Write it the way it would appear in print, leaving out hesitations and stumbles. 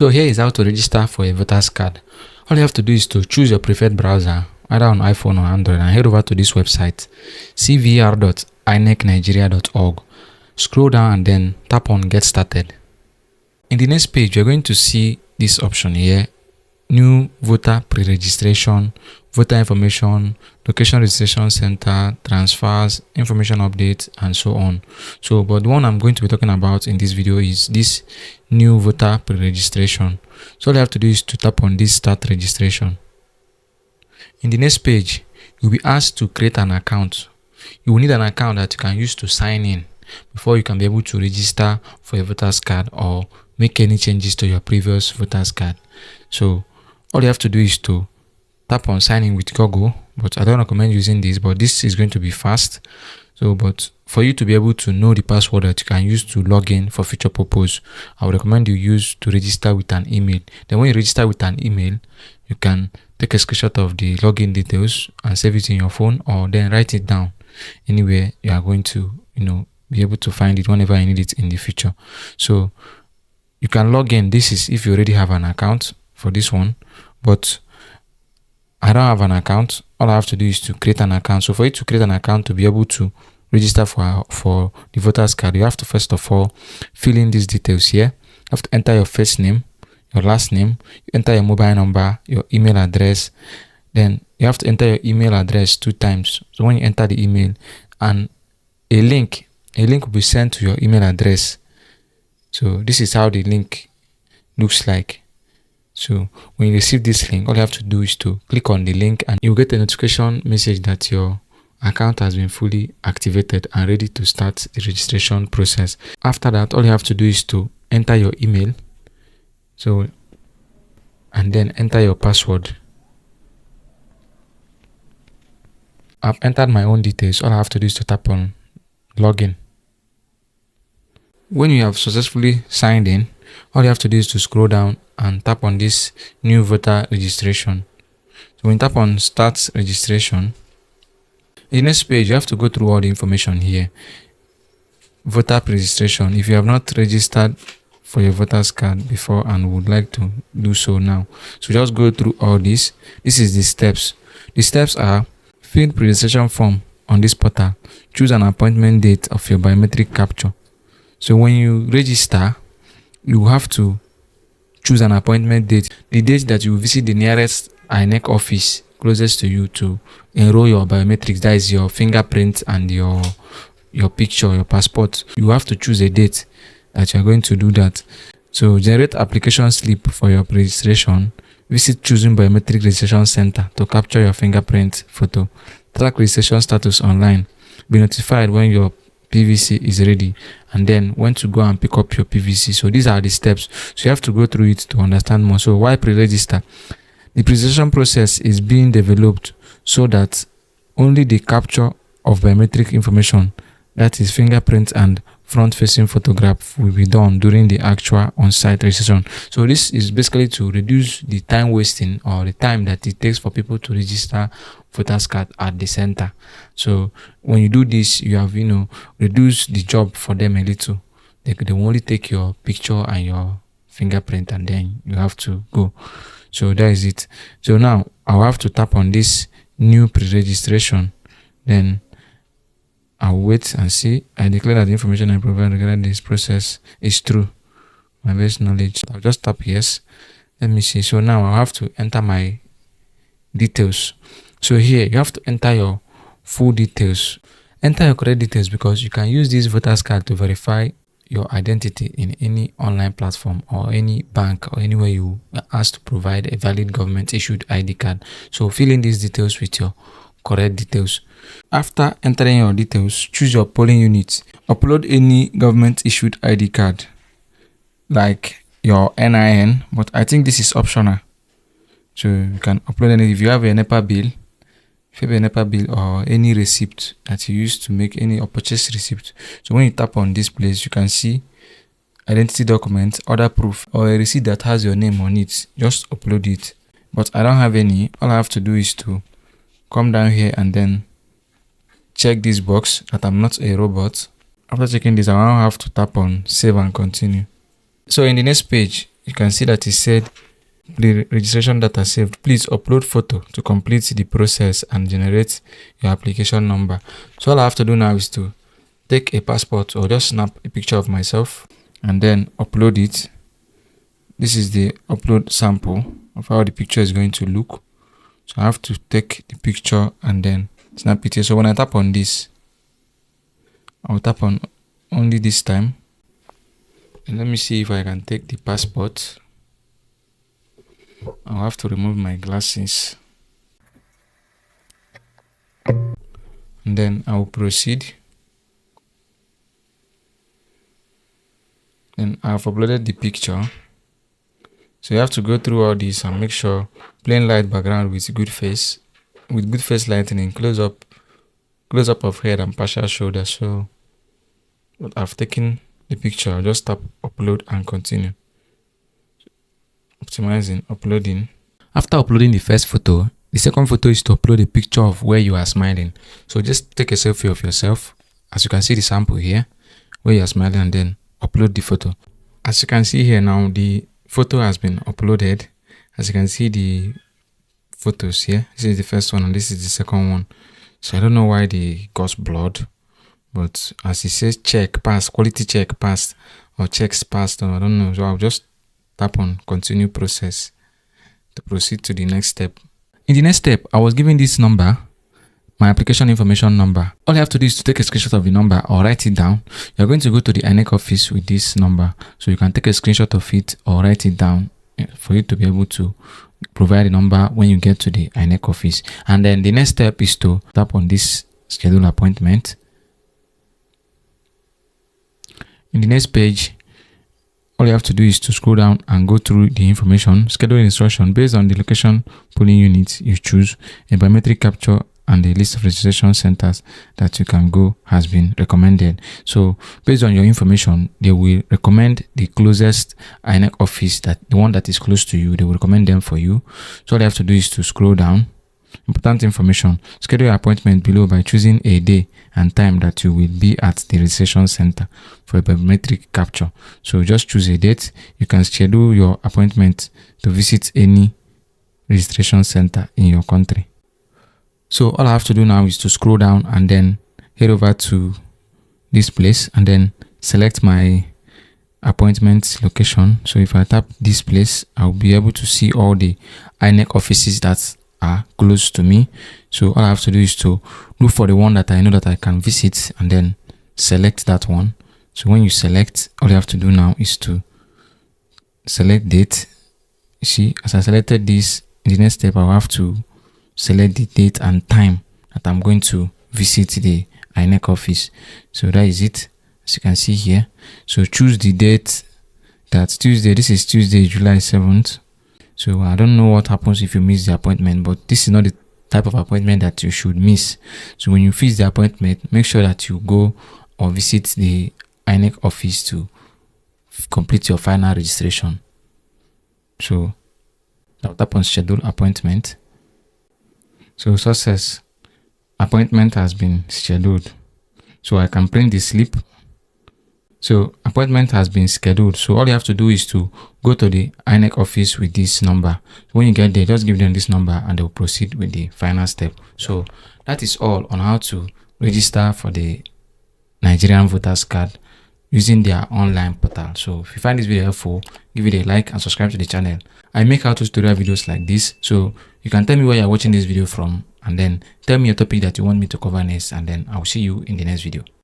So here is how to register for a voter's card. All you have to do is to choose your preferred browser, either on iPhone or Android, and head over to this website, cvr.inecnigeria.org. Scroll down and then tap on Get Started. In the next page, you're going to see this option here, New Voter Pre-registration, Voter Information, Location Registration Center, Transfers, Information Updates, and so on. But the one I'm going to be talking about in this video is this New Voter Pre-registration. So all you have to do is to tap on this Start Registration. In the next page, you'll be asked to create an account. You will need an account that you can use to sign in before you can be able to register for a voter's card or make any changes to your previous voter's card. So all you have to do is to tap on sign in with Google, but I don't recommend using this, but this is going to be fast. But for you to be able to know the password that you can use to log in for future purpose, I would recommend you use to register with an email. Then when you register with an email, you can take a screenshot of the login details and save it in your phone, or then write it down anywhere you are going to, be able to find it whenever you need it in the future. So you can log in. This is if you already have an account for this one, but I don't have an account. All I have to do is to create an account. So for you to create an account to be able to register for the voter's card, you have to first of all fill in these details here. You have to enter your first name, your last name, you enter your mobile number, your email address. Then you have to enter your email address 2 times. So when you enter the email, and a link will be sent to your email address. So this is how the link looks like. So when you receive this link, all you have to do is to click on the link and you'll get a notification message that your account has been fully activated and ready to start the registration process. After that, all you have to do is to enter your email. And then enter your password. I've entered my own details. All I have to do is to tap on login. When you have successfully signed in, all you have to do is to scroll down and tap on this new voter registration. So when you tap on Start Registration, in the next page, you have to go through all the information here. Voter registration. If you have not registered for your voter's card before and would like to do so now, so just go through all this. This is the steps. The steps are: fill pre-registration form on this portal. Choose an appointment date of your biometric capture. So when you register, you have to choose an appointment date, the date that you will visit the nearest INEC office closest to you to enroll your biometrics. That is your fingerprint and your picture, your passport. You have to choose a date that you are going to do that. So generate application slip for your registration. Visit choosing biometric registration center to capture your fingerprint photo. Track registration status online. Be notified when your PVC is ready, and then when to go and pick up your PVC. So these are the steps. So you have to go through it to understand more. So why pre-register? The pre-registration process is being developed so that only the capture of biometric information, that is fingerprint and front-facing photograph, will be done during the actual on-site registration. So this is basically to reduce the time wasting or the time that it takes for people to register voter's card at the center. So when you do this, you have reduced the job for them a little. They will only take your picture and your fingerprint and then you have to go. So that is it. So now I'll have to tap on this new pre-registration. Then I'll wait and see. I declare that the information I provide regarding this process is true. My best knowledge. I'll just tap yes. Let me see. So now I'll have to enter my details. So here you have to enter your full details. Enter your correct details because you can use this voter's card to verify your identity in any online platform or any bank or anywhere you are asked to provide a valid government issued ID card. So fill in these details with your correct details. After entering your details, choose your polling unit. Upload any government issued ID card like your NIN, but I think this is optional. So you can upload any. If you have a NEPA bill, or any receipt that you use to make any or purchase receipt. So when you tap on this place, you can see identity document, other proof, or a receipt that has your name on it. Just upload it. But I don't have any. All I have to do is to come down here and then check this box that I'm not a robot. After checking this, I now have to tap on save and continue. So in the next page, you can see that it said the registration data saved. Please upload photo to complete the process and generate your application number. So all I have to do now is to take a passport or just snap a picture of myself and then upload it. This is the upload sample of how the picture is going to look. So I have to take the picture and then snap it here. So when I tap on this, I'll tap on only this time. And let me see if I can take the passport. I'll have to remove my glasses. And then I will proceed. Then I've uploaded the picture. So you have to go through all this and make sure plain light background with good face lightening, close up of head and partial shoulder. So I've taken the picture. I'll just tap upload and continue. Optimizing, uploading. After uploading the first photo, the second photo is to upload a picture of where you are smiling. So just take a selfie of yourself. As you can see the sample here, where you are smiling, and then upload the photo. As you can see here now, the photo has been uploaded. As you can see the photos here, this is the first one and this is the second one. So I don't know why they got blurred, but as it says check pass, quality check passed, or checks passed, or I don't know. So I'll just tap on continue process to proceed to the next step. In the next step, I was given this number, my application information number. All you have to do is to take a screenshot of the number or write it down. You're going to go to the INEC office with this number. So you can take a screenshot of it or write it down for you to be able to provide the number when you get to the INEC office. And then the next step is to tap on this schedule appointment. In the next page, all you have to do is to scroll down and go through the information, schedule instruction based on the location polling unit you choose, a biometric capture, and the list of registration centers that you can go has been recommended. So based on your information, they will recommend the closest INEC office, that the one that is close to you. They will recommend them for you. So all you have to do is to scroll down. Important information. Schedule your appointment below by choosing a day and time that you will be at the registration center for a biometric capture. So just choose a date. You can schedule your appointment to visit any registration center in your country. So all I have to do now is to scroll down and then head over to this place and then select my appointment location. So if I tap this place, I'll be able to see all the INEC offices that are close to me. So all I have to do is to look for the one that I know that I can visit and then select that one. So when you select, all you have to do now is to select date. You see, as I selected this, in the next step I'll have to select the date and time that I'm going to visit the INEC office. So that is it, as you can see here. So choose the date. That's Tuesday. This is Tuesday, July 7th. So I don't know what happens if you miss the appointment, but this is not the type of appointment that you should miss. So when you fix the appointment, make sure that you go or visit the INEC office to complete your final registration. So I'll tap on schedule appointment. So success, appointment has been scheduled. So I can print the slip. So appointment has been scheduled. So all you have to do is to go to the INEC office with this number. When you get there, just give them this number and they'll proceed with the final step. So that is all on how to register for the Nigerian voters card using their online portal. So if you find this video helpful, give it a like and subscribe to the channel. I make how to tutorial videos like this, so you can tell me where you're watching this video from and then tell me a topic that you want me to cover next, and then I'll see you in the next video.